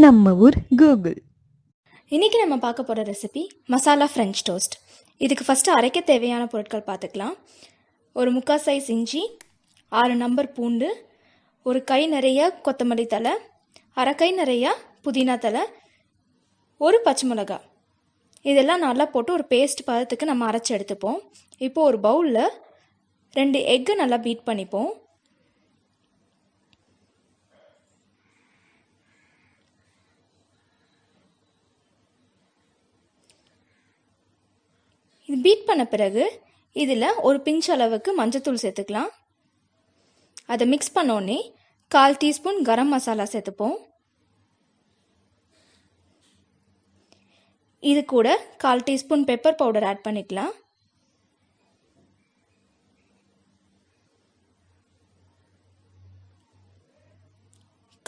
நம்ம ஊர் கூகுள். இன்றைக்கி நம்ம பார்க்க போகிற ரெசிபி மசாலா ஃப்ரெஞ்ச் டோஸ்ட். இதுக்கு ஃபஸ்ட்டு அரைக்க தேவையான பொருட்கள் பார்த்துக்கலாம். ஒரு 3/4 சைஸ் இஞ்சி, 6 நம்பர் பூண்டு, ஒரு கை நிறைய கொத்தமல்லி தழை, அரை கை நிறைய புதினா தழை, ஒரு பச்சை மிளகாய். இதெல்லாம் நல்லா போட்டு ஒரு பேஸ்ட் பதத்துக்கு நம்ம அரைச்சி எடுத்துப்போம். இப்போது ஒரு பவுலில் 2 எக்கு நல்லா பீட் பண்ணிப்போம். இது பீட் பண்ண பிறகு இதில் ஒரு பிஞ்ச் அளவுக்கு மஞ்சத்தூள் சேர்த்துக்கலாம். அதை மிக்ஸ் பண்ணோடனே 1/4 டீஸ்பூன் கரம் மசாலா சேர்த்துப்போம். இது கூட 1/4 டீஸ்பூன் பெப்பர் பவுடர் ஆட் பண்ணிக்கலாம்.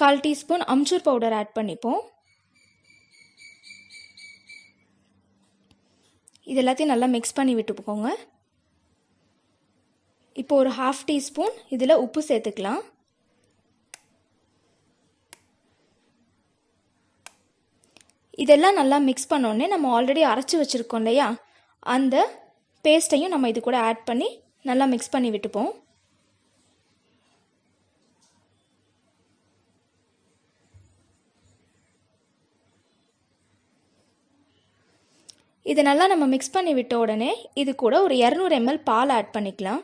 கால் டீஸ்பூன் அம்ச்சூர் பவுடர் ஆட் பண்ணிப்போம். இது எல்லாத்தையும் நல்லா மிக்ஸ் பண்ணி விட்டுப்போங்க. இப்போ ஒரு 1/2 டீஸ்பூன் இதில் உப்பு சேர்த்துக்கலாம். இதெல்லாம் நல்லா மிக்ஸ் பண்ணோடனே நம்ம ஆல்ரெடி அரைச்சி வச்சுருக்கோம் இல்லையா, அந்த பேஸ்ட்டையும் நம்ம இது கூட ஆட் பண்ணி நல்லா மிக்ஸ் பண்ணி விட்டுப்போம். இதை நல்லா நம்ம மிக்ஸ் பண்ணி விட்ட உடனே இது கூட ஒரு 200 ml பால் ஆட் பண்ணிக்கலாம்.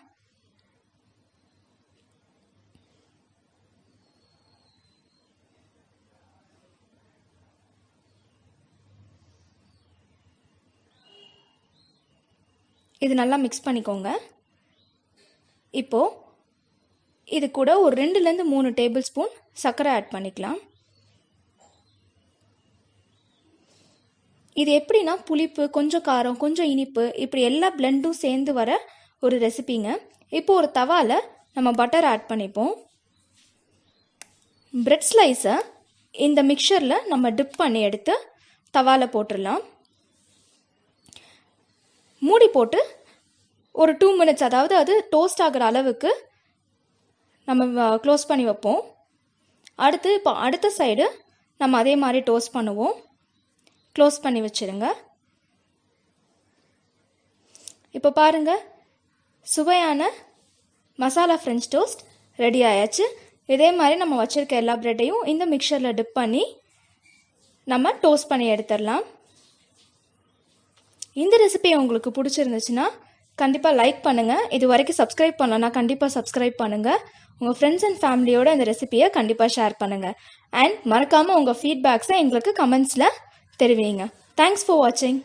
இது நல்லா மிக்ஸ் பண்ணிக்கோங்க. இப்போது இது கூட ஒரு 2லேருந்து 3 டேபிள் ஸ்பூன் சர்க்கரை ஆட் பண்ணிக்கலாம். இது எப்படின்னா புளிப்பு, கொஞ்சம் காரம், கொஞ்சம் இனிப்பு, இப்படி எல்லா பிளெண்டும் சேர்ந்து வர ஒரு ரெசிபிங்க. இப்போது ஒரு தவாவில் நம்ம பட்டர் ஆட் பண்ணிப்போம். பிரெட் ஸ்லைஸை இந்த மிக்சரில் நம்ம டிப் பண்ணி எடுத்து தவாவில் போட்டுடலாம். மூடி போட்டு ஒரு 2 மினிட்ஸ், அதாவது அது டோஸ்ட் ஆகிற அளவுக்கு நம்ம க்ளோஸ் பண்ணி வைப்போம். இப்போ அடுத்த சைடு நம்ம அதே மாதிரி டோஸ்ட் பண்ணுவோம். க்ளோஸ் பண்ணி வச்சுருங்க. இப்போ பாருங்கள், சுவையான மசாலா ஃப்ரெஞ்ச் டோஸ்ட் ரெடி ஆயாச்சு. இதே மாதிரி நம்ம வச்சுருக்க எல்லா ப்ரெட்டையும் இந்த மிக்சரில் டிப் பண்ணி நம்ம டோஸ்ட் பண்ணி எடுத்துடலாம். இந்த ரெசிபி உங்களுக்கு பிடிச்சிருந்துச்சுன்னா கண்டிப்பாக லைக் பண்ணுங்கள். இது வரைக்கும் சப்ஸ்கிரைப் பண்ணலன்னா கண்டிப்பாக சப்ஸ்கிரைப் பண்ணுங்கள். உங்கள் ஃப்ரெண்ட்ஸ் அண்ட் ஃபேமிலியோட இந்த ரெசிபியை கண்டிப்பாக ஷேர் பண்ணுங்கள். அண்ட் மறக்காமல் உங்கள் ஃபீட்பேக்ஸை எங்களுக்கு கமெண்ட்ஸில் தெரிவிங்க. தேங்க்ஸ் ஃபார் வாட்சிங்.